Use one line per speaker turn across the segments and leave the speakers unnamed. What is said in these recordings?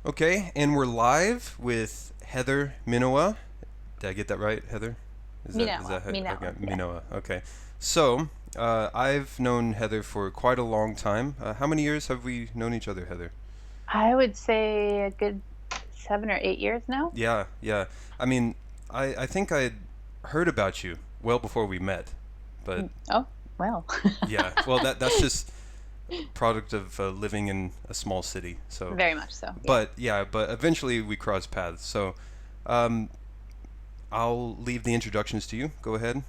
Okay, and we're live with Heather Minowa. Did I get that right, Heather? Is
Minowa,
that how, okay,
Minowa, yeah.
Minowa? Okay, so I've known Heather for quite a long time. How many years have we known each other, Heather?
I would say a good 7 or 8 years now.
Yeah, yeah. I mean, I think I'd heard about you well before we met, but
Oh, well.
yeah, well that's just product of living in a small city. So,
Very much so, yeah.
but yeah, but eventually we crossed paths. So, um, I'll leave the introductions to you. Go ahead. Tell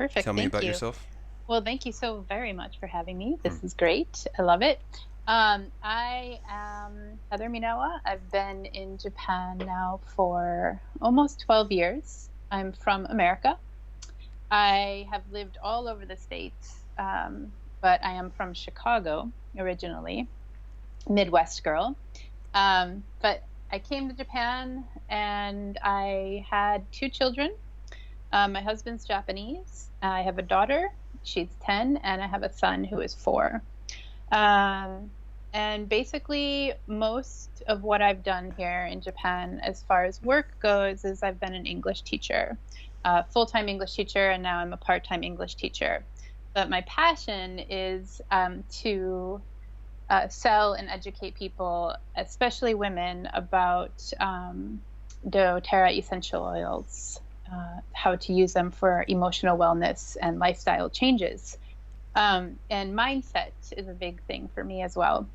Perfect.
me
Thank
about
you.
yourself.
Well, thank you so very much for having me.
Hmm.
This is great. I love it. I am Heather Minowa. I've been in Japan now for almost 12 years. I'm from America. I have lived all over the States, but I am from Chicago originally, Midwest girl. But I came to Japan and I had two children. My husband's Japanese. I have a daughter, she's 10, and I have a son who is 4. Um, and basically, most of what I've done here in Japan, as far as work goes, is I've been an English teacher, full-time English teacher, and now I'm a part-time English teacher. But my passion is to sell and educate people, especially women, about doTERRA essential oils, how to use them for emotional wellness and lifestyle changes. And mindset is a big thing for me as well.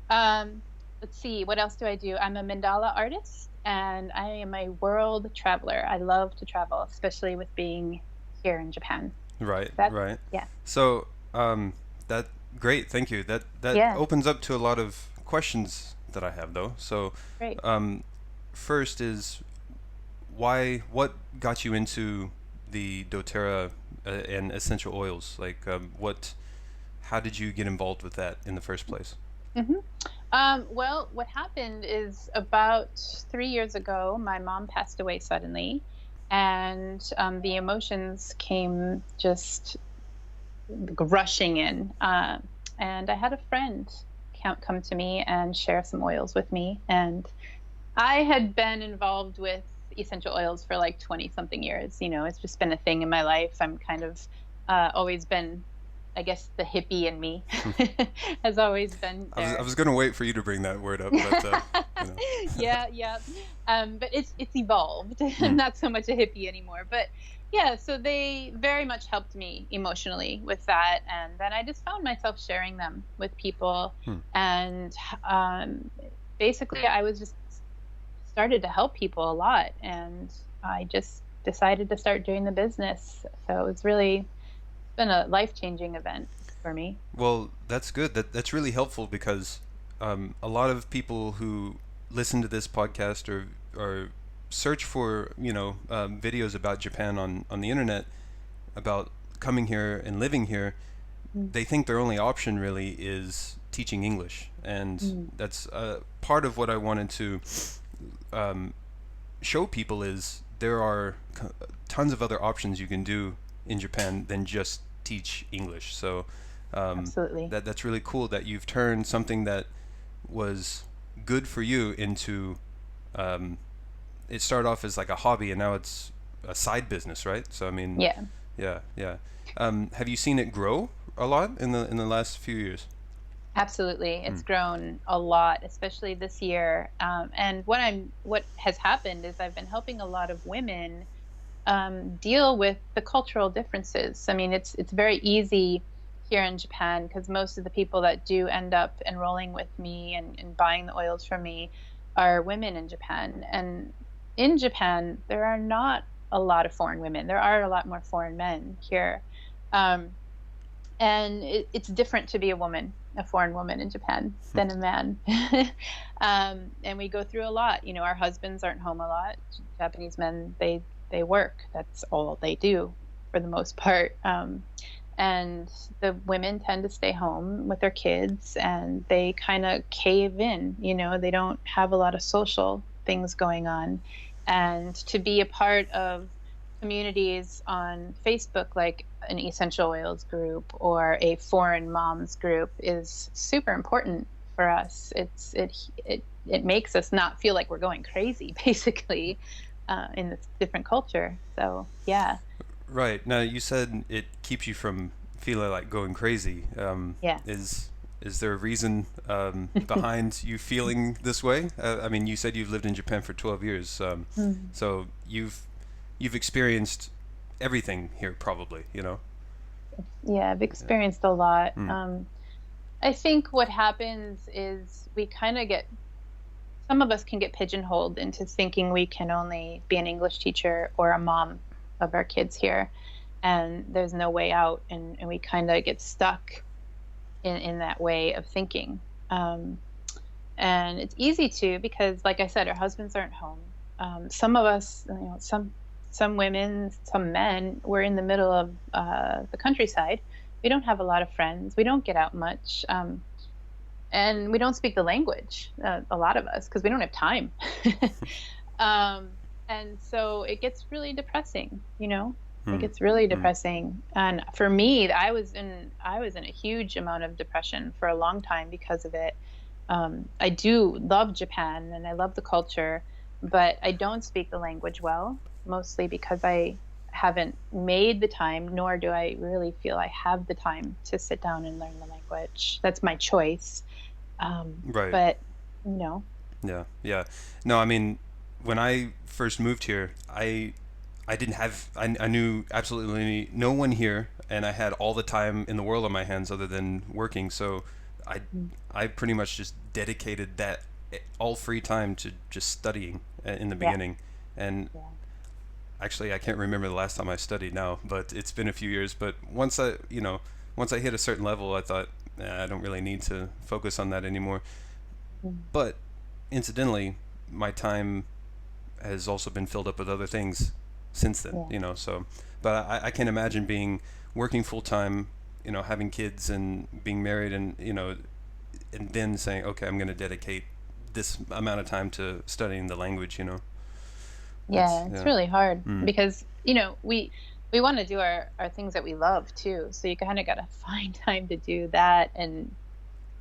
Let's see, what else do I do? I'm a mandala artist and I am a world traveler. I love to travel, especially with being here in Japan.
Right,
That's,
right.
yeah,
So, that great. Thank you. That
yeah,
opens up to a lot of questions that I have, though. So,
great.
um, first is why? What got you into the DoTerra and essential oils? Like, what? How did you get involved with that in the first place?
hmm well, what happened is about 3 years ago, my mom passed away suddenly, and the emotions came just rushing in. And I had a friend come to me and share some oils with me. And I had been involved with essential oils for like 20 something years. It's just been a thing in my life. I'm kind of always been, I guess, the hippie in me has always been
I
there.
was gonna wait for you to bring that word up, but you know.
Yeah, yeah. But it's evolved. I'm
Mm,
not so much a hippie anymore. But yeah, so they very much helped me emotionally with that. And then I just found myself sharing them with people.
mm.
And um, basically, I was just started to help people a lot. And I just decided to start doing the business. So it's really been a life-changing event for me.
Well, that's good. That's really helpful because a lot of people who listen to this podcast or search for videos about Japan on the internet about coming here and living here, they think their only option really is teaching English, and
Mm-hmm.
that's part of what I wanted to um, show people is there are tons of other options you can do in Japan than just teach English. So
Absolutely.
that's really cool that you've turned something that was good for you into um, it started off as like a hobby and now it's a side business, right? So I mean,
Yeah.
yeah, yeah. Have you seen it grow a lot in the last few years?
Absolutely.
Hmm.
It's grown a lot, especially this year. And what has happened is I've been helping a lot of women deal with the cultural differences. I mean, it's very easy here in Japan because most of the people that do end up enrolling with me and buying the oils from me are women in Japan. And in Japan, there are not a lot of foreign women. There are a lot more foreign men here. Um, and it's different to be a woman, a foreign woman in Japan than a man. And we go through a lot. Our husbands aren't home a lot. Japanese men, they work. That's all they do for the most part. And the women tend to stay home with their kids and they kind of cave in. They don't have a lot of social things going on. And to be a part of communities on Facebook, like an essential oils group or a foreign moms group, is super important. for us. It makes us not feel like we're going crazy, basically, in this different culture. So yeah,
Right. Now you said it keeps you from feeling like going crazy.
yeah.
Is there a reason behind you feeling this way? I mean, you said you've lived in Japan for 12 years,
Mm.
so you've experienced everything here, probably. You know.
Yeah, I've
Yeah.
experienced a lot.
Hmm.
I think what happens is we kind of get, some of us can get pigeonholed into thinking we can only be an English teacher or a mom of our kids here, and there's no way out, and we kind of get stuck in that way of thinking. Um, and it's easy to, because, like I said, our husbands aren't home. Some of us, some women, some men, we're in the middle of the countryside. We don't have a lot of friends. We don't get out much. And we don't speak the language, a lot of us, because we don't have time. um, and so it gets really depressing, it
Hmm.
gets really
Hmm.
depressing. And for me, I was in a huge amount of depression for a long time because of it. I do love Japan and I love the culture, but I don't speak the language well, mostly because I haven't made the time, nor do I really feel I have the time to sit down and learn the language. That's my choice.
Right.
But you know,
Yeah. Yeah. No, I mean, when I first moved here, I didn't have I knew absolutely no one here, and I had all the time in the world on my hands other than working. So I
mm,
I pretty much just dedicated that all free time to just studying in the
yeah,
beginning. And
yeah,
actually, I can't remember the last time I studied now, but it's been a few years. But once I hit a certain level, I thought, I don't really need to focus on that anymore.
mm,
But incidentally, my time has also been filled up with other things since then,
yeah,
so, but I can imagine being working full time, having kids and being married, and and then saying, okay, I'm going to dedicate this amount of time to studying the language. It's,
yeah. It's
yeah.
really hard
Mm.
because we want to do our things that we love too. So you kind of got to find time to do that, and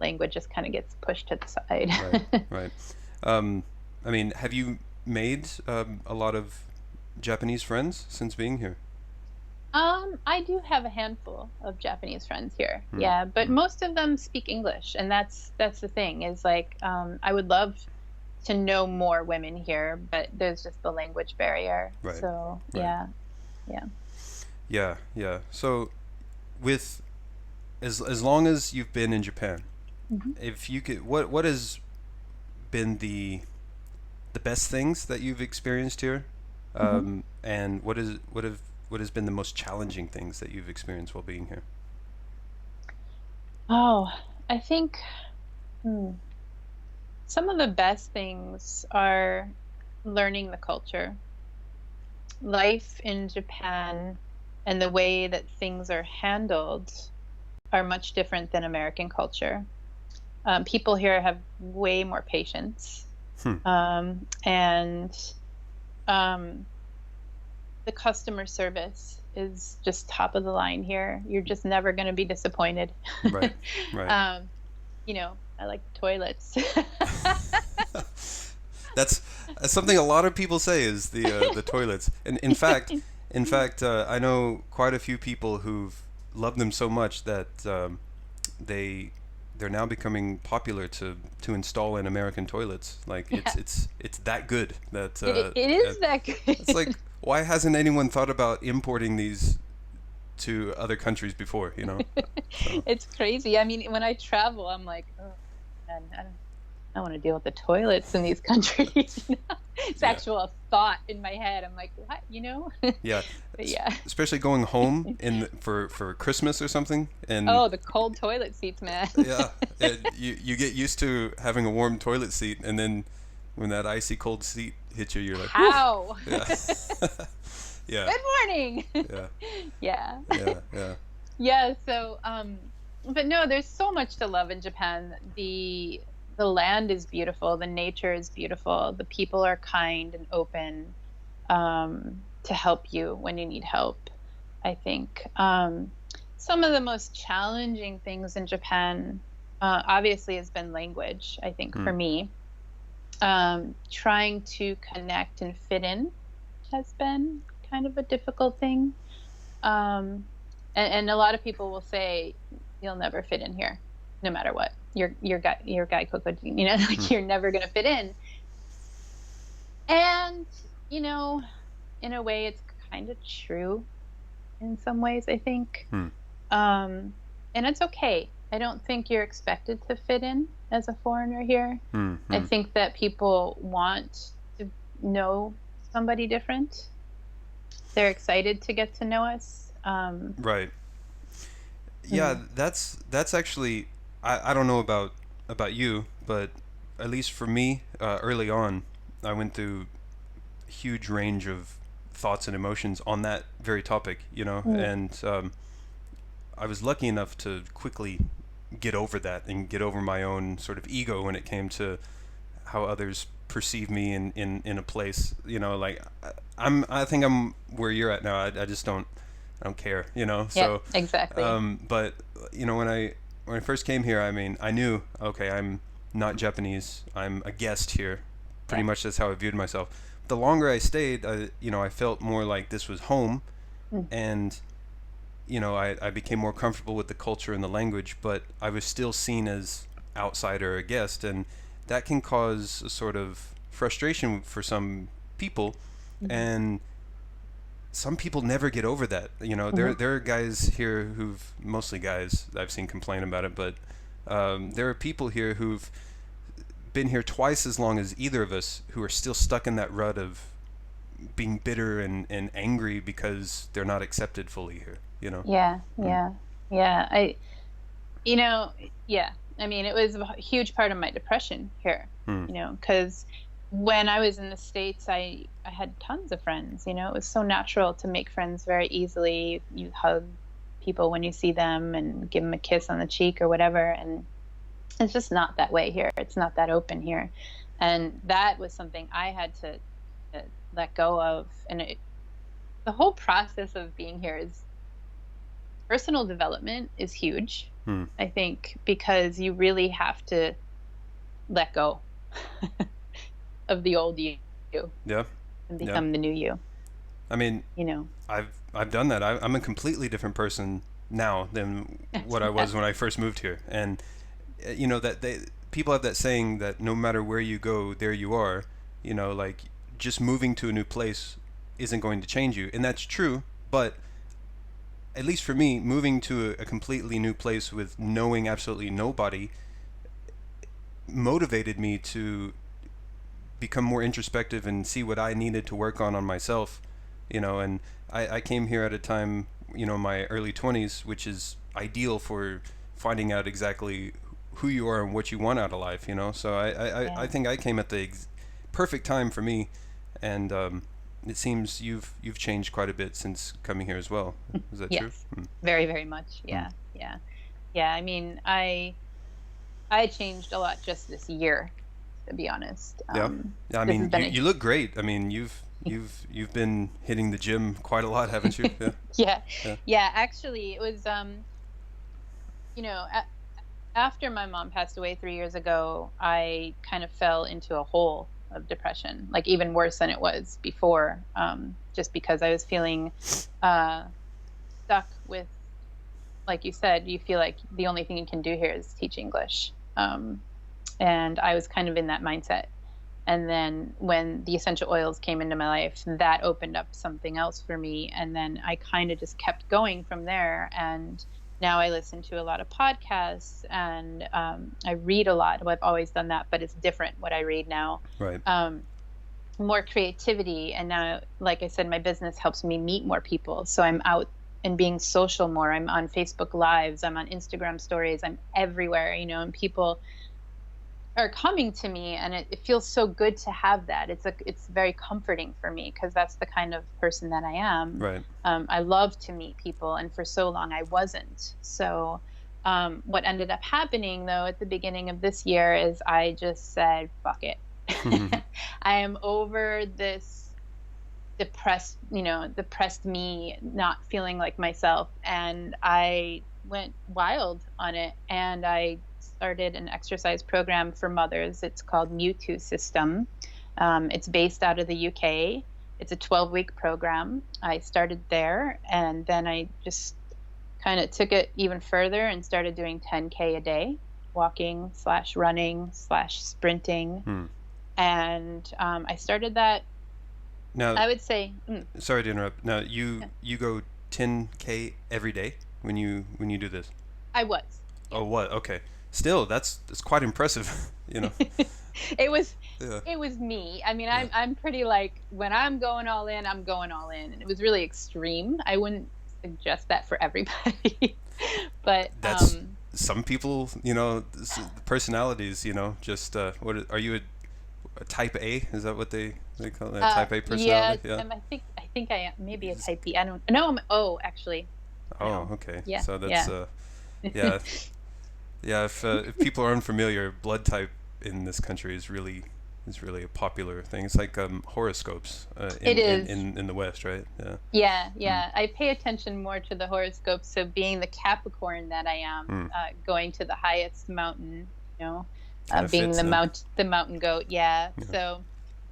language just kind of gets pushed to the
Right,
side.
right. um, I mean, have you made a lot of Japanese friends since being here?
I do have a handful of Japanese friends here.
Mm.
Yeah, but
Mm.
most of them speak English, and that's the thing is like I would love to know more women here, but there's just the language barrier.
Right,
So,
right.
yeah, yeah.
Yeah, yeah. So with as long as you've been in Japan,
Hmm.
if you could, what has been the best things that you've experienced here,
Hmm.
and what has been the most challenging things that you've experienced while being here?
Oh, I think hmm, some of the best things are learning the culture. Life in Japan and the way that things are handled are much different than American culture. People here have way more patience,
Hmm.
and um, the customer service is just top of the line here. You're just never going to be disappointed.
Right, right.
um, I like toilets.
That's something a lot of people say is the toilets. And in fact, I know quite a few people who've loved them so much that they they're now becoming popular to install in American toilets. Like
Yeah,
it's that good that
it is that
it's like,
good.
why hasn't anyone thought about importing these to other countries before? So
It's crazy. I mean, when I travel, I'm like, oh man, I want to deal with the toilets in these countries. It's
yeah,
actual thought in my head. I'm like, what?
yeah.
But yeah.
Especially going home for Christmas or something, and
Oh, the cold toilet seats, man.
yeah, you get used to having a warm toilet seat, and then when that icy cold seat hits you, you're like, whew.
How?
Yeah, yeah,
Good morning.
yeah,
Yeah.
yeah, yeah.
Yeah, so but no, there's so much to love in Japan. The land is beautiful, the nature is beautiful, the people are kind and open to help you when you need help, I think. Some of the most challenging things in Japan. obviously has been language, I think,
Hmm.
for me. Trying to connect and fit in has been kind of a difficult thing. Um, and a lot of people will say you'll never fit in here, no matter what. You're guy Coco,
Hmm.
like you're never gonna fit in. And, you know, in a way it's kind of true in some ways, I think.
Hmm.
Um, and it's okay. I don't think you're expected to fit in as a foreigner here.
Hmm.
I
Hmm.
think that people want to know somebody different. They're excited to get to know us.
Right. Yeah,
Mm,
that's actually, I don't know about you, but at least for me, early on, I went through a huge range of thoughts and emotions on that very topic,
mm,
and I was lucky enough to quickly get over that and get over my own sort of ego when it came to how others perceive me in a place. Like I think I'm where you're at now. I just don't care.
yep,
So,
exactly.
but when I first came here, I mean, I knew, okay, I'm not Japanese. I'm a guest here. Pretty
Yeah.
much that's how I viewed myself. The longer I stayed, I felt more like this was home,
Mm,
and I became more comfortable with the culture and the language, but I was still seen as outsider or a guest, and that can cause a sort of frustration for some people,
mhm,
and some people never get over that. There
mhm.
there are guys here who've mostly guys I've seen complain about it, but there are people here who've been here twice as long as either of us who are still stuck in that rut of being bitter and angry because they're not accepted fully here.
Yeah,
Mm.
yeah, yeah. You know, yeah. I mean, it was a huge part of my depression here,
Mm.
because when I was in the States, I had tons of friends, it was so natural to make friends very easily. You hug people when you see them and give them a kiss on the cheek or whatever, and it's just not that way here. It's not that open here. And that was something I had to let go of. And the whole process of being here is personal development is huge,
Mm.
I think, because you really have to let go of the old you
Yeah.
and
Yeah.
become the new you,
I mean,
you know.
I've done that. I'm a completely different person now than what I
Yeah.
was when I first moved here. And that people have that saying that no matter where you go, there you are. Like just moving to a new place isn't going to change you, and that's true. But at least for me, moving to a completely new place with knowing absolutely nobody motivated me to become more introspective and see what I needed to work on myself. And I came here at a time, my early 20s, which is ideal for finding out exactly who you are and what you want out of life. So I
Yeah.
think I came at the perfect time for me, and it seems you've changed quite a bit since coming here as well. Is that true?
Yes.
Mm.
Very, very much.
Mm.
Yeah. Yeah. Yeah. I mean, I changed a lot just this year, to be honest.
Yeah. Yeah. I
This has
mean,
been
you look great. I mean, you've been hitting the gym quite a lot, haven't you? Yeah.
yeah.
Yeah.
Yeah, actually it was you know, after my mom passed away 3 years ago, I kind of fell into a hole of depression, like even worse than it was before, just because I was feeling uh, stuck with, like you said, you feel like the only thing you can do here is teach English. And I was kind of in that mindset. And then when the essential oils came into my life, that opened up something else for me. And then I kind of just kept going from there. And now I listen to a lot of podcasts and I read a lot. Well, I've always done that, but it's different what I read now.
Right.
Um, More creativity. And now, like I said, my business helps me meet more people. So I'm out and being social more. I'm on Facebook Lives, I'm on Instagram stories, I'm everywhere, and people are coming to me, and it feels so good to have that. It's very comforting for me because that's the kind of person that I am.
Right.
I love to meet people, and for so long I wasn't. So what ended up happening though at the beginning of this year is I just said fuck it. I am over this depressed me not feeling like myself, and I went wild on it, and I started an exercise program for mothers. It's called Mewtwo System. It's based out of the UK. It's a 12-week program. I started there, and then I just kind of took it even further and started doing 10K a day, walking slash running slash sprinting. And I started that,
Now,
I would say,
sorry to interrupt. Now, you
yeah,
you go 10K every day when you do this.
I was.
Oh, what? Okay. Still, that's quite impressive.
It was
Yeah.
it was me. I mean,
Yeah.
I'm pretty like when I'm going all in, I'm going all in. And it was really extreme. I wouldn't suggest that for everybody. But
That's some people, personalities, just are you a type A? Is that what they call that? Type A
yeah,
personality? Yeah.
I think I am maybe a type B. I don't know. I'm O actually.
Oh,
No.
okay.
Yeah,
So that's
yeah.
yeah. Yeah, if people are unfamiliar, blood type in this country is really a popular thing. It's like horoscopes
It is.
in the West, right? Yeah.
Yeah,
Mm.
yeah. I pay attention more to the horoscope. So being the Capricorn that I am,
Mm.
going to the highest mountain, you know,
Kind of
being
fits then.
the mountain goat. Yeah.
Yeah.
So,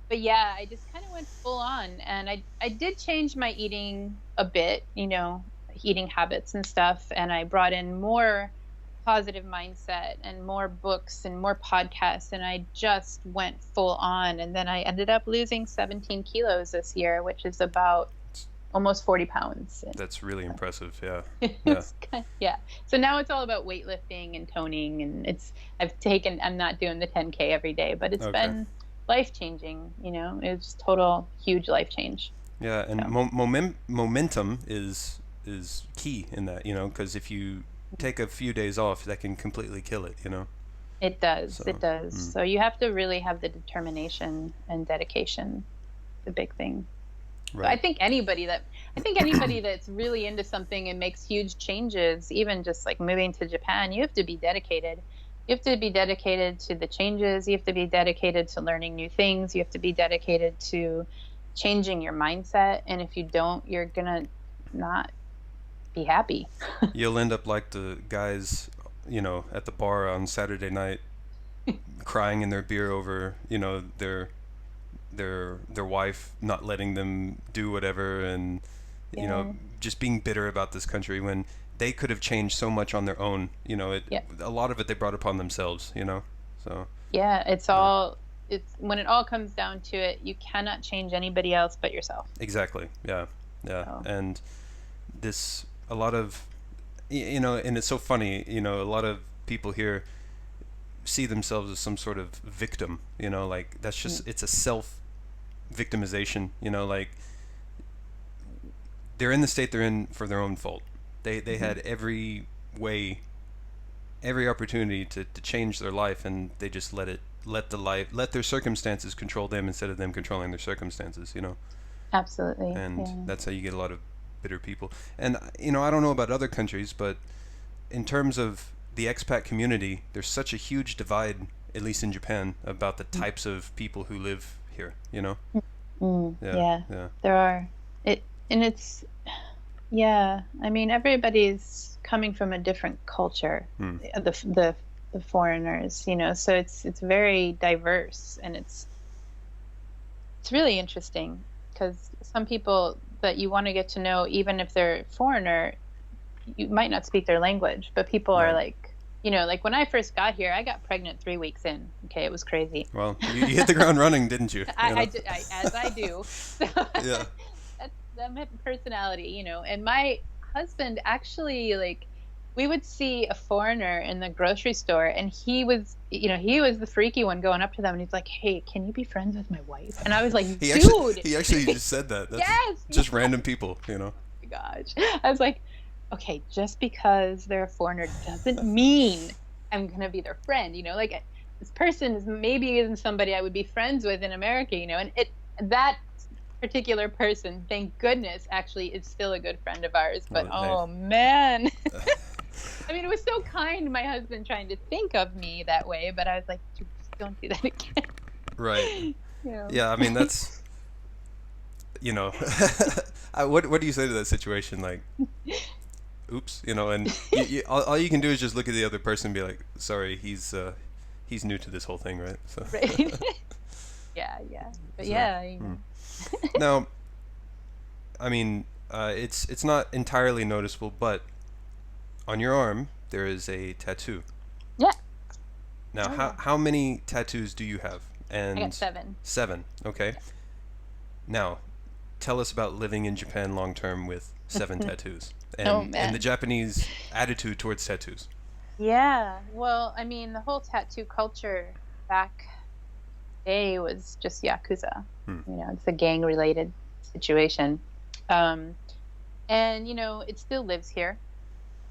but yeah, I just kind of went full on, and I did change my eating a bit, eating habits and stuff, and I brought in more positive mindset and more books and more podcasts, and I just went full on, and then I ended up losing 17 kilos this year, which is about almost 40 pounds.
That's really impressive. Yeah. Yeah.
It's yeah. So now it's all about weightlifting and toning, and I'm not doing the 10K every day, but it's
Okay.
been life changing. It's total huge life change.
Yeah, and
So
momentum is key in that, because if you take a few days off, that can completely kill it.
it does.
So,
It does.
mm,
So you have to really have the determination and dedication. The big thing. So
right.
I think anybody that's really into something and makes huge changes, even just like moving to Japan, you have to be dedicated. You have to be dedicated to the changes. You have to be dedicated to learning new things. You have to be dedicated to changing your mindset. And if you don't, you're gonna not be happy.
You'll end up like the guys, at the bar on Saturday night, crying in their beer over, their wife not letting them do whatever, and
Yeah.
just being bitter about this country when they could have changed so much on their own.
Yeah.
A lot of it they brought upon themselves. So
Yeah.
yeah,
It's when it all comes down to it, you cannot change anybody else but yourself.
exactly. Yeah, yeah,
So
and this a lot of and it's so funny. A lot of people here see themselves as some sort of victim. Like that's
mm,
just it's a self victimization. Like they're in the state they're in for their own fault. They
mhm.
had every opportunity to change their life, and they just let their circumstances control them instead of them controlling their circumstances.
Absolutely.
And
Yeah.
that's how you get a lot of bitter people. And I don't know about other countries, but in terms of the expat community, there's such a huge divide, at least in Japan, about the
Mm,
types of people who live here. Yeah,
yeah.
yeah.
There are it, and it's yeah. I mean, everybody's coming from a different culture.
Hmm.
The foreigners, so it's very diverse, and it's really interesting because some people that you want to get to know, even if they're a foreigner, you might not speak their language, but people are
Right.
like when I first got here, I got pregnant 3 weeks in. Okay, it was crazy.
Well, you hit the ground running, didn't you?
As I do. So
Yeah.
that's my personality. And my husband actually, like, we would see a foreigner in the grocery store, and he was the freaky one going up to them, and he's like, "Hey, can you be friends with my wife?" And I was like,
He actually
"Dude,
he actually just said that. That's
yes,
just
yes,
random people.
my gosh." I was like, "Okay, just because they're a foreigner doesn't mean I'm gonna be their friend. Like this person is maybe isn't somebody I would be friends with in America. And that particular person, thank goodness, actually is still a good friend of ours. But
Well, hey.
oh man." I mean, it was so kind, my husband trying to think of me that way, but I was like, "Dude, just don't do that again."
Right.
You know.
Yeah, I mean that's what do you say to that situation? Like, oops, and all you can do is just look at the other person and be like, sorry, he's new to this whole thing, right? So
Right. Yeah, yeah. But
so
yeah,
hmm. Now, I mean, it's not entirely noticeable, but on your arm there is a tattoo.
Yeah.
Now,
Oh
how
yeah.
how many tattoos do you have?
I got
And
7.
seven. Okay. Now, tell us about living in Japan long term with seven tattoos
Oh
and the
man.
Japanese attitude towards tattoos.
Yeah. Well, I mean, the whole tattoo culture back day was just Yakuza.
Hmm.
It's a gang related situation. Um, and it still lives here.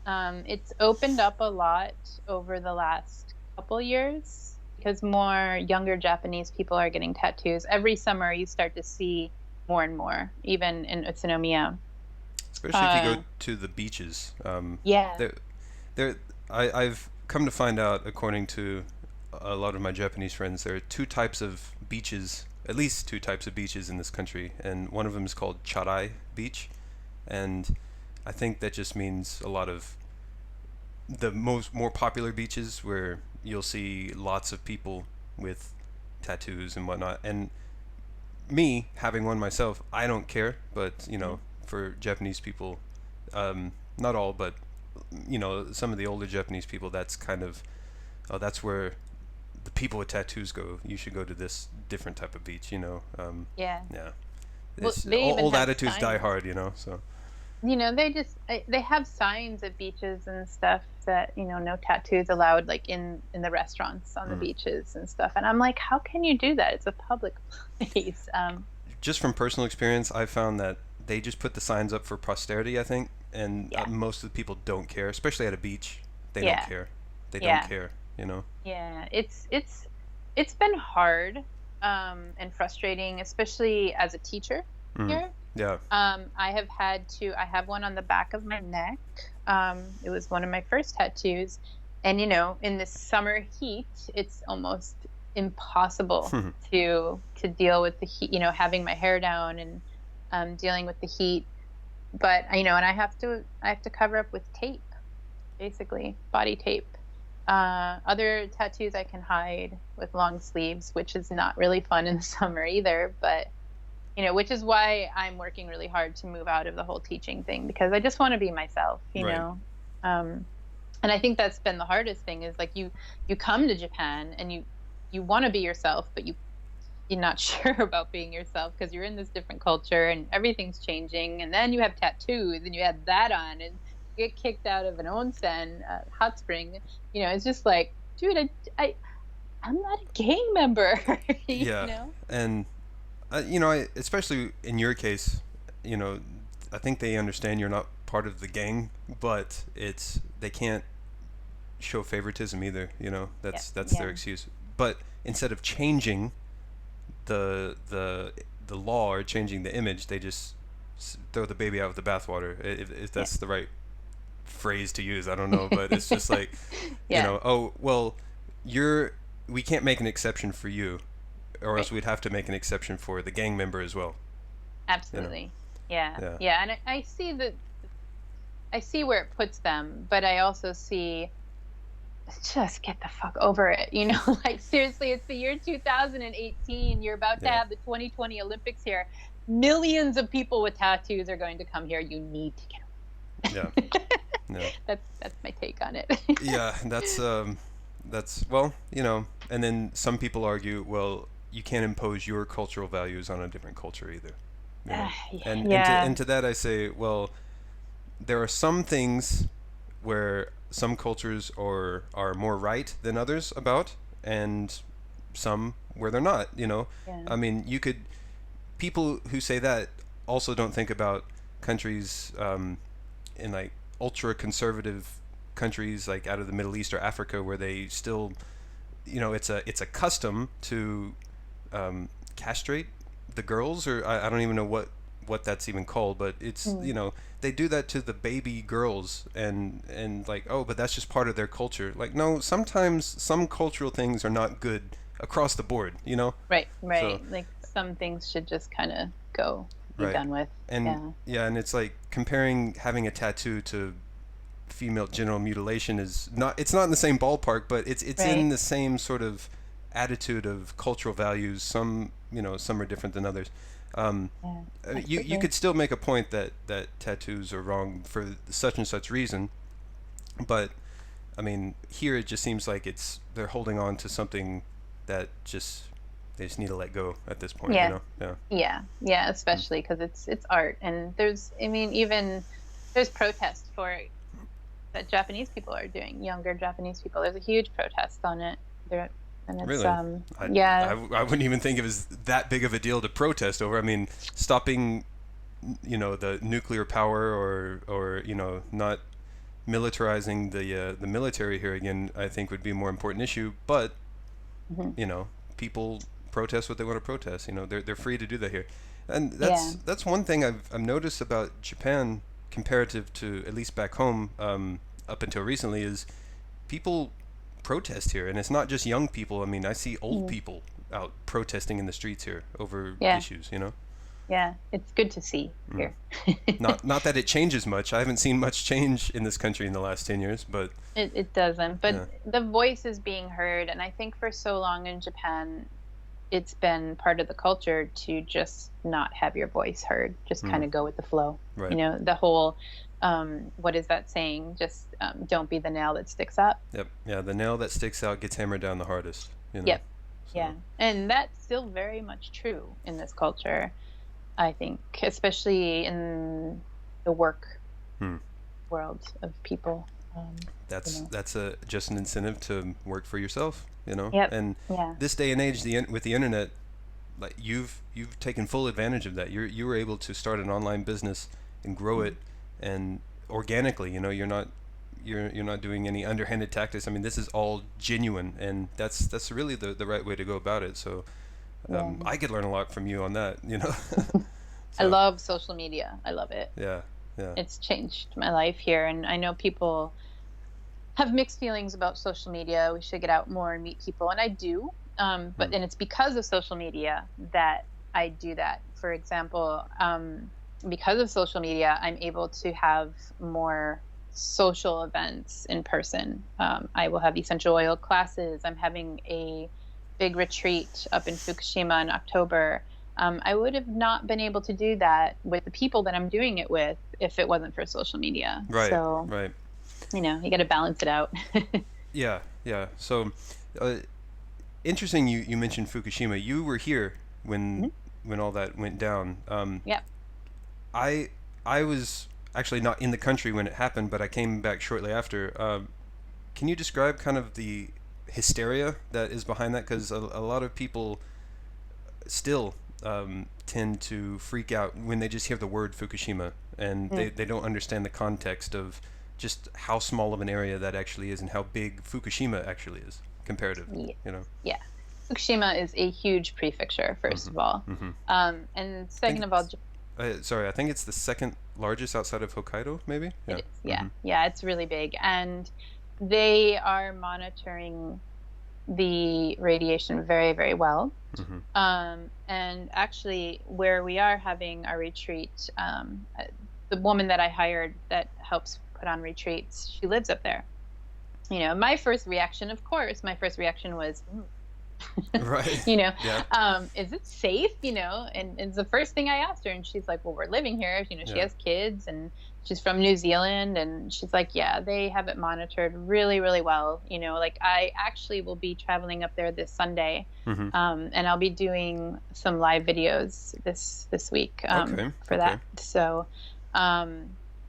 It's opened up a lot over the last couple years because more younger Japanese people are getting tattoos. Every summer, you start to see more and more, even in Utsunomiya.
Especially if you go
Uh,
to the beaches.
yeah,
There, there. I've come to find out, according to a lot of my Japanese friends, there are two types of beaches, at least two types of beaches in this country, and one of them is called Charai Beach, and I think that just means a lot of the more popular beaches where you'll see lots of people with tattoos and whatnot. And me having one myself, I don't care. But
mhm,
for Japanese people, not all, but some of the older Japanese people, that's kind of that's where the people with tattoos go. You should go to this different type of beach.
yeah.
Yeah,
Well,
it's
they even
old
have
attitudes die
signs.
hard. So
They have signs at beaches and stuff that no tattoos allowed, like in the restaurants on the
mm.
beaches and stuff. And I'm like, how can you do that? It's a public place.
Just from personal experience, I found that they just put the signs up for posterity, I think, and
Yeah,
most of the people don't care, especially at a beach. They don't
yeah,
care. They don't
yeah,
care.
yeah. It's been hard and frustrating, especially as a teacher
Mm.
here.
Yeah.
I have one on the back of my neck. It was one of my first tattoos. And, in the summer heat, it's almost impossible to deal with the heat, having my hair down and dealing with the heat. But, and I have to cover up with tape, basically, body tape. Other tattoos I can hide with long sleeves, which is not really fun in the summer either, but which is why I'm working really hard to move out of the whole teaching thing because I just want to be myself.
Right.
Um, and I think that's been the hardest thing is like you come to Japan and you want to be yourself, but you're not sure about being yourself because you're in this different culture and everything's changing. And then you have tattoos and you add that on and you get kicked out of an onsen, hot spring. It's just like, dude, I'm not a gang member, you
Yeah.
know?
And especially in your case, you know, I think they understand you're not part of the gang, but they can't show favoritism either.
Yeah,
That's their
yeah.
excuse. But instead of changing the law or changing the image, they just throw the baby out with the bathwater. If
Yeah.
that's the right phrase to use, I don't know, but it's just like,
Yeah,
oh well, we can't make an exception for you, or else
right.
we'd have to make an exception for the gang member as well. You know,
Absolutely. Yeah.
yeah,
Yeah. And I see where it puts them, but I also see just get the fuck over it. Like seriously, it's the year 2018. You're about to
yeah,
have the 2020 Olympics here. Millions of people with tattoos are going to come here. You need to
yeah,
get away.
yeah,
That's my take on it.
yeah. That's well, and then some people argue, well, you can't impose your cultural values on a different culture either. you know, and
Yeah.
to that I say, well, there are some things where some cultures are more right than others about, and some where they're not.
Yeah.
I mean, people who say that also don't think about countries in like ultra conservative countries like out of the Middle East or Africa where they still, it's a custom to castrate the girls, or I don't even know what that's even called, but it's
Mm.
they do that to the baby girls, and like, oh, but that's just part of their culture. Like, no, sometimes some cultural things are not good across the board.
Right,
So
right. Like some things should just kind of be
right.
done with.
And
Yeah.
yeah, and it's like comparing having a tattoo to female genital mutilation is not, it's not in the same ballpark, but it's in
Right.
the same sort of attitude of cultural values. Some, some are different than others. Um,
Yeah,
you
absolutely.
could still make a point that tattoos are wrong for such and such reason, but I mean, here it just seems like they're holding on to something that just they just need to let go at this point,
Yeah.
Yeah.
Yeah, especially because it's art, and I mean, even there's protests for it that Japanese people are doing, younger Japanese people. There's a huge protest on it there, and it's
Really?
yeah,
I wouldn't even think it was that big of a deal to protest over. I mean, stopping, the nuclear power, or not militarizing the military here again, I think would be a more important issue. But
hmm
you know, people protest what they want to protest. They're free to do that here, and
yeah,
that's one thing I've noticed about Japan comparative to at least back home, up until recently, is people protest here, and it's not just young people. I mean, I see old
mhm,
people out protesting in the streets here over
yeah,
issues.
yeah. It's good to see
Mm.
here.
Not that it changes much. I haven't seen much change in this country in the last 10 years, but
It doesn't, but
yeah.
the voice is being heard, and I think for so long in Japan, it's been part of the culture to just not have your voice heard, just kind
Mm.
of go with the flow.
Right.
The whole, what is that saying? Just don't be the nail that sticks up.
Yep. Yeah. The nail that sticks out gets hammered down the hardest.
Yep. Yeah.
So.
And that's still very much true in this culture, I think, especially in the work
Hmm.
world of people. Um, you
That's
know.
that's a just an incentive to work for yourself.
Yep.
And
Yeah.
this day and age, with the internet, like you've taken full advantage of that. You were able to start an online business and grow
Mhm.
it, and organically. You're not doing any underhanded tactics. I mean, this is all genuine, and that's really the right way to go about it. So
Yeah.
I could learn a lot from you on that.
I
So
love social media. I love it.
yeah, yeah.
It's changed my life here, and I know people have mixed feelings about social media. We should get out more and meet people, and I do.
Mm.
And it's because of social media that I do that. For example, because of social media, I'm able to have more social events in person. I will have essential oil classes. I'm having a big retreat up in Fukushima in October. I would have not been able to do that with the people that I'm doing it with if it wasn't for social media.
Right,
So,
right.
you got to balance it out.
Yeah, yeah. So, uh, interesting. You mentioned Fukushima. You were here when
Mhm.
all that went down.
Yep.
I I was actually not in the country when it happened, but I came back shortly after. Can you describe kind of the hysteria that is behind that? Because a lot of people still tend to freak out when they just hear the word Fukushima, and
Mm.
they don't understand the context of just how small of an area that actually is and how big Fukushima actually is comparative.
Yeah.
You know.
Yeah. Fukushima is a huge prefecture, first
Hmm.
of all.
Hmm.
And
I think
second of all,
sorry, I think it's the second largest outside of Hokkaido, maybe.
it
Yeah.
is. Yeah.
Hmm.
Yeah. It's really big. And they are monitoring the radiation very, very well.
Hmm.
And actually, where we are having our retreat, the woman that I hired that helps put on retreats, she lives up there. My first reaction, of course, was,
Right.
you know,
Yeah.
is it safe? And it's the first thing I asked her, and she's like, well, we're living here. She
Yeah.
has kids, and she's from New Zealand, and she's like, yeah, they have it monitored really, really well. Like I actually will be traveling up there this Sunday,
Hmm.
and I'll be doing some live videos this week
Okay.
for
Okay.
that. So,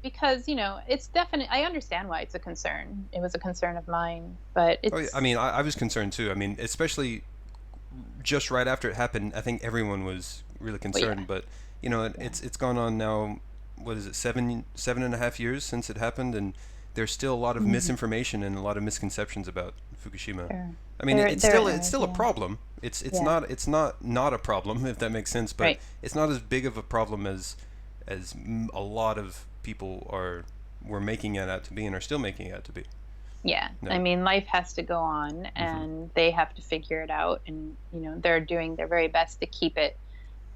because it's definite. I understand why it's a concern. It was a concern of mine, but
Oh, yeah. I mean, I was concerned too. I mean, especially just right after it happened, I think everyone was really
well, yeah,
concerned. But
yeah.
it's gone on now. What is it, 7.5 years since it happened, and there's still a lot of
Mhm.
misinformation and a lot of misconceptions about Fukushima.
There,
I mean,
there
it's
is,
still a
yeah,
problem. It's
yeah,
not a problem, if that makes sense. But
right.
it's not as big of a problem as a lot of people were making it out to be and are still making it out to be.
Yeah, I
No.
mean, life has to go on,
Hmm.
and they have to figure it out, and they're doing their very best to keep it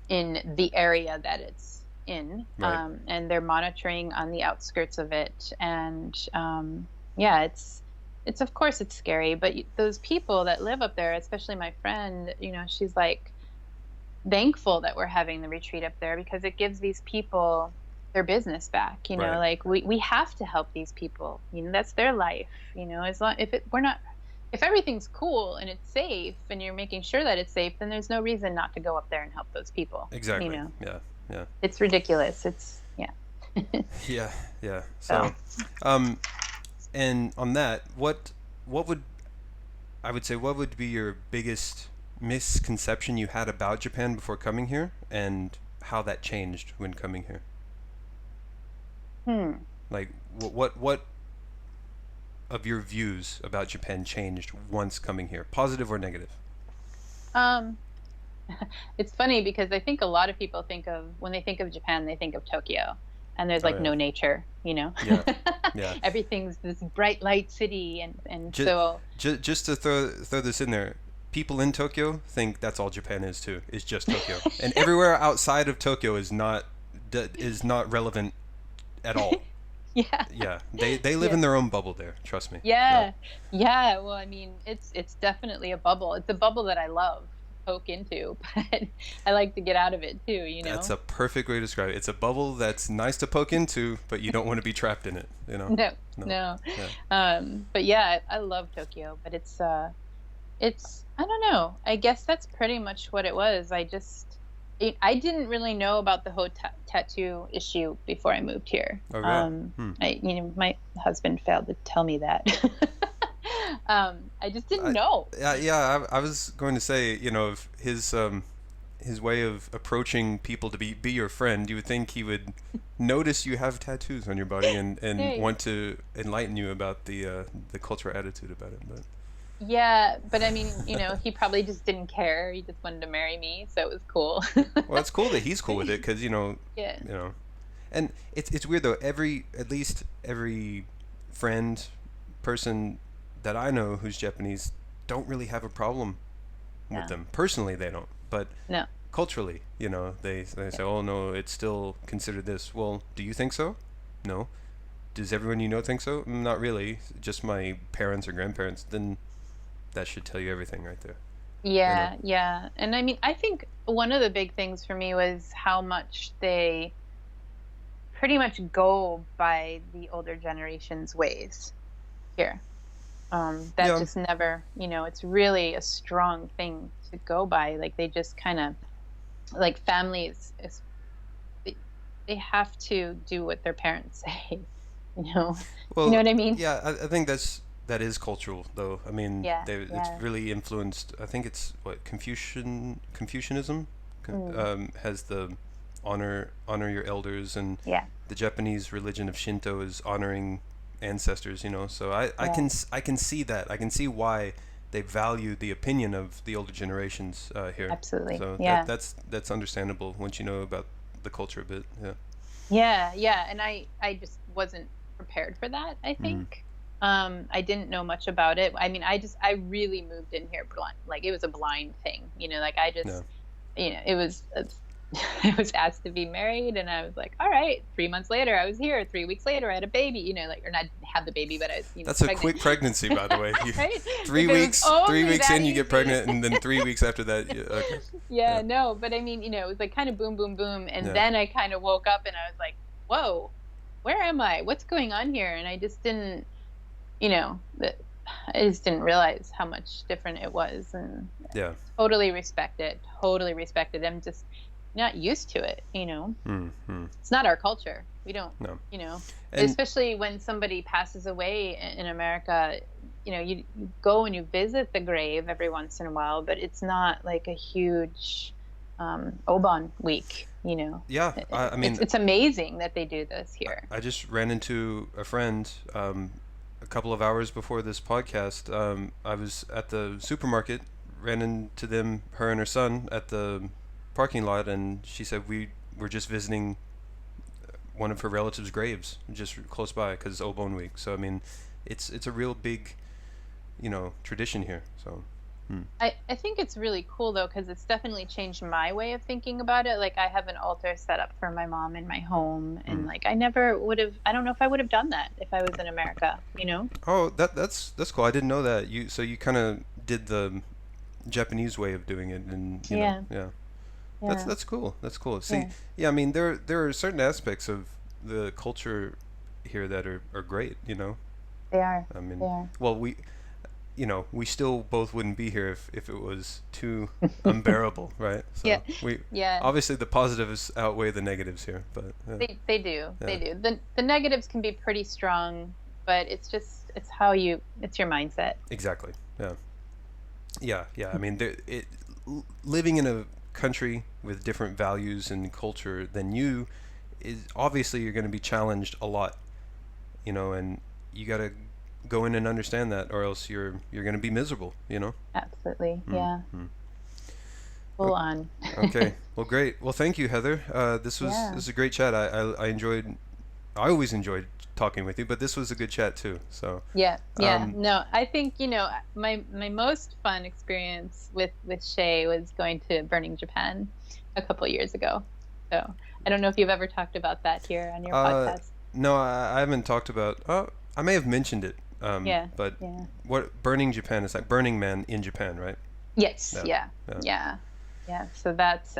in the area that it's in,
Right.
and they're monitoring on the outskirts of it. And yeah, it's of course it's scary, but those people that live up there, especially my friend, she's like thankful that we're having the retreat up there because it gives these people their business back.
Right.
Like we have to help these people. That's their life. As long we're not, if everything's cool and it's safe and you're making sure that it's safe, then there's no reason not to go up there and help those people.
Exactly. Yeah. Yeah.
It's ridiculous. It's yeah.
Yeah. Yeah.
So
So, um, and on that, what would I would say what would be your biggest misconception you had about Japan before coming here, and how that changed when coming here?
hmm.
Like, what of your views about Japan changed once coming here, positive or negative?
Um, it's funny because I think a lot of people when they think of Japan, they think of Tokyo, and there's
Oh
like
yeah.
no nature,
Yeah. Yeah.
Everything's this bright light city, and
Just,
so
just to throw this in there, people in Tokyo think that's all Japan is too. Is just Tokyo, and everywhere outside of Tokyo is not relevant at all.
yeah.
Yeah, they live
Yeah.
in their own bubble there. Trust me. Yeah.
Yeah. Yeah. Well, I mean, it's definitely a bubble. It's a bubble that I love to poke into, but I like to get out of it too.
That's a perfect way to describe it. It's a bubble that's nice to poke into, but you don't want to be trapped in it. You know.
No,
No.
no.
Yeah.
But yeah, I love Tokyo, but it's I don't know. I guess that's pretty much what it was. I didn't really know about the whole tattoo issue before I moved here.
Oh, really?
My husband failed to tell me that. I just didn't know.
Yeah. I was going to say, if his way of approaching people to be your friend, you would think he would notice you have tattoos on your body and
Hey.
want to enlighten you about the cultural attitude about it. But
Yeah, but I mean, he probably just didn't care. He just wanted to marry me, so it was cool.
well, it's cool that he's cool with it because
Yeah.
and it's weird though. At least every friend, person that I know who's Japanese don't really have a problem with
Yeah.
them. Personally, they don't, but
No.
culturally, they say, "Oh no, it's still considered this." Well, do you think so? No. Does everyone think so? Not really. Just my parents or grandparents. Then that should tell you everything right there.
Yeah, yeah. And I mean, I think one of the big things for me was how much they pretty much go by the older generation's ways here. That
Yeah.
just never, it's really a strong thing to go by. Like they just kind of, like families, they have to do what their parents say, you know?
Well,
You know what I mean?
yeah, I think that is cultural though. I mean,
Yeah,
it's
yeah.
really influenced. I think it's what Confucianism
Mm,
has the honor your elders, and
yeah,
the Japanese religion of Shinto is honoring ancestors. So
yeah,
I can see that. I can see why they value the opinion of the older generations here.
absolutely.
So
Yeah.
that's understandable once you know about the culture a bit. Yeah.
Yeah, yeah, and I just wasn't prepared for that, I
Mm.
think. I didn't know much about it. I mean, I really moved in here blind. Like it was a blind thing, like I
Yeah.
just, it was I was asked to be married and I was like, all right. 3 months later I was here. 3 weeks later I had a baby, like, or not had the baby, but I was,
That's a
pregnant.
quick pregnancy, by the way.
Right?
Three
If it was
weeks, three
only
weeks
that
in, you get
easy.
pregnant, and then 3 weeks after that, okay.
Yeah,
Yeah,
no, but I mean, it was like kind of boom, boom, boom. And
yeah,
then I kind of woke up and I was like, whoa, where am I? What's going on here? And I just didn't, I just didn't realize how much different it was. And
yeah.
totally respect it. Totally respect it. I'm just not used to it.
Mm-hmm.
It's not our culture. We don't,
No,
you know,
and
especially when somebody passes away in America, you go and you visit the grave every once in a while, but it's not like a huge Obon week.
yeah, I mean,
It's amazing that they do this here.
I just ran into a friend a couple of hours before this podcast. I was at the supermarket, ran into her and her son at the parking lot, and she said we were just visiting one of her relatives' graves just close by because it's Obon week. So I mean, it's a real big, tradition here. So Hmm.
I think it's really cool though, because it's definitely changed my way of thinking about it. Like I have an altar set up for my mom in my home, and
Hmm.
like I never would have, I don't know if I would have done that if I was in America, you know?
Oh, that's cool. I didn't know that. You kind of did the Japanese way of doing it, and
Yeah,
yeah.
yeah,
That's cool. That's cool. See,
yeah.
yeah, I mean there are certain aspects of the culture here that are great.
They are.
I
They
mean,
are.
well, we still both wouldn't be here if it was too unbearable, right?
Yeah,
So we
yeah.
obviously the positives outweigh the negatives here, but
They do.
yeah,
They do. The negatives can be pretty strong, but it's how you, it's your mindset.
exactly. Yeah, yeah. I mean, living in a country with different values and culture than you is obviously you're going to be challenged a lot, and you got to go in and understand that, or else you're going to be miserable.
Absolutely. Yeah.
Mm-hmm.
Full on.
Okay. Well, great. Well, thank you, Heather. This
Yeah.
is a great chat. I enjoyed. I always enjoyed talking with you, but this was a good chat too. So,
Yeah, yeah.
um,
No, I think, my most fun experience with Shea was going to Burning Japan a couple years ago. So I don't know if you've ever talked about that here on your
uh,
podcast.
no, I haven't talked about. I may have mentioned it.
Yeah,
But
yeah.
what Burning Japan is like Burning Man in Japan, right?
Yes,
Yeah,
yeah,
yeah.
yeah, yeah. So that's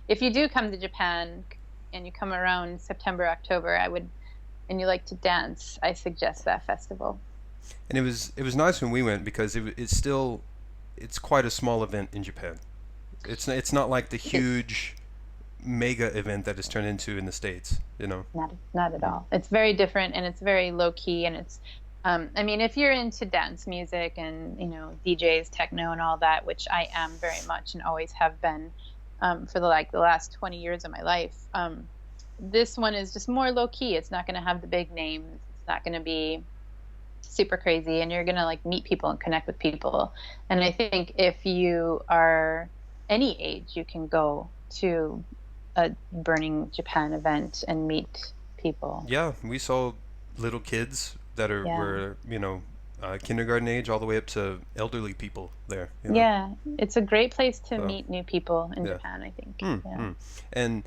if you do come to Japan and you come around September, October, and you like to dance, I suggest that festival.
And it was nice when we went because it's quite a small event in Japan. It's not like the
It is.
huge mega event that it's turned into in the States.
Not at all. It's very different and it's very low key and it's I mean if you're into dance music and DJs, techno and all that, which I am very much and always have been for the last 20 years of my life. This one is just more low key. It's not going to have the big names. It's not going to be super crazy and you're going to like meet people and connect with people. And I think if you are any age, you can go to a Burning Japan event and meet people.
Yeah, we saw little kids that
Yeah.
were kindergarten age all the way up to elderly people there.
Yeah. It's a great place to
So
meet new people in
yeah.
Japan, I think.
Mm,
Yeah.
mm. And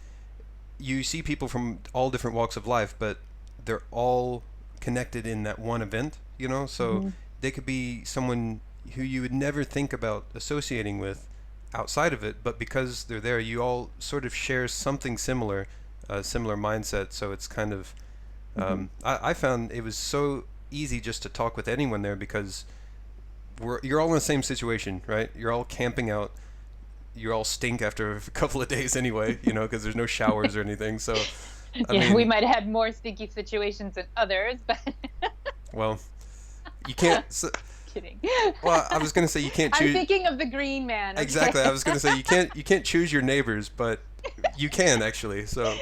you see people from all different walks of life, but they're all connected in that one event. So
Hmm.
they could be someone who you would never think about associating with outside of it, but because they're there, you all sort of share something similar, similar mindset. So it's kind of,
Hmm.
I found it was so easy just to talk with anyone there because you're all in the same situation, right? You're all camping out. You all stink after a couple of days anyway, because there's no showers or anything. So, I
Yeah, we
mean,
might have more sticky situations than others, but
well, you can't.
kidding.
Well, I was gonna say you can't
I'm
choose.
thinking of the green man,
Exactly, I
okay?
was gonna say you can't choose your neighbors, but you can actually. So,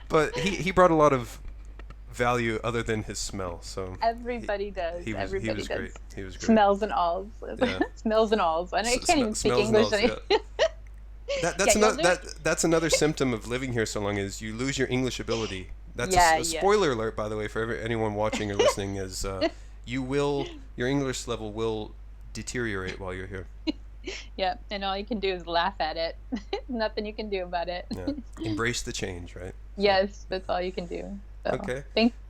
but he brought a lot of value other than his smell. So he
Everybody does.
he
Everybody
was great.
does.
He was great.
Smells and alls.
Yeah,
Smells and alls. I can't even speak
smells and
English.
all. Yeah.
Yeah,
That's
you'll
another
lose.
that's another symptom of living here so long is you lose your English ability. That's
Yeah,
a
yeah.
spoiler alert, by the way, for anyone watching or listening. Is your English level will deteriorate while you're here.
Yeah, and all you can do is laugh at it. Nothing you can do about it.
Yeah, embrace the change, right? So,
Yes, that's all you can do. So,
okay.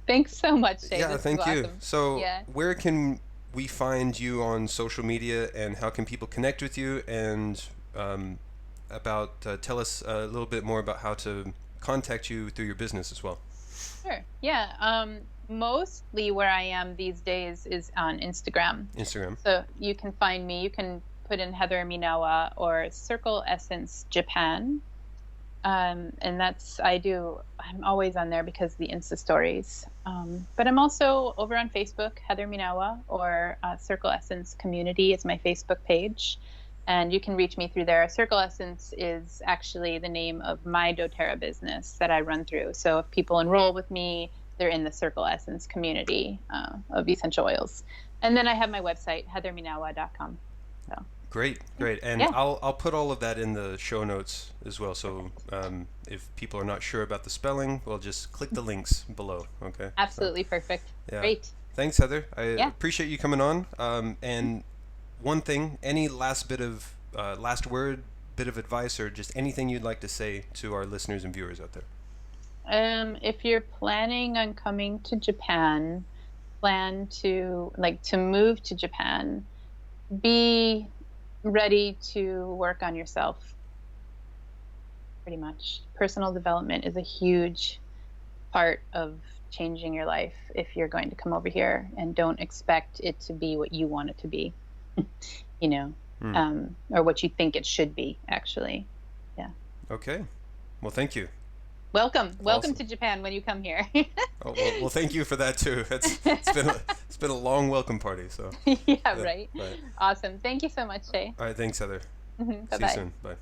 thanks so much, Shay.
Yeah,
This is
thank you.
awesome.
So,
Yeah.
where can we find you on social media, and how can people connect with you? And about tell us a little bit more about how to contact you through your business as well.
Sure. Yeah. Mostly where I am these days is on Instagram.
Instagram.
So you can find me. You can put in Heather Minowa or Circle Essence Japan. And I'm always on there because of the Insta stories. But I'm also over on Facebook, Heather Minowa, or Circle Essence Community is my Facebook page. And you can reach me through there. Circle Essence is actually the name of my doTERRA business that I run through. So if people enroll with me, they're in the Circle Essence community of essential oils. And then I have my website, heatherminawa.com. So,
Great, great, and
yeah,
I'll put all of that in the show notes as well. So if people are not sure about the spelling, well, just click the links below. Okay. So
absolutely perfect.
yeah,
Great.
thanks, Heather. I
Yeah.
appreciate you coming on. And one thing, any last bit of last word, bit of advice, or just anything you'd like to say to our listeners and viewers out there?
If you're planning on coming to Japan, plan to move to Japan, be ready to work on yourself. Pretty much. Personal development is a huge part of changing your life if you're going to come over here, and don't expect it to be what you want it to be, you know, or what you think it should be, actually. Yeah.
Okay. Well, thank you.
Welcome
Awesome.
to Japan when you come here.
Oh, well, thank you for that too. It's been a long welcome party. So
Yeah, right.
right.
Awesome. Thank you so much, Shay.
All right. Thanks, Heather. See you
Bye-bye.
soon. Bye.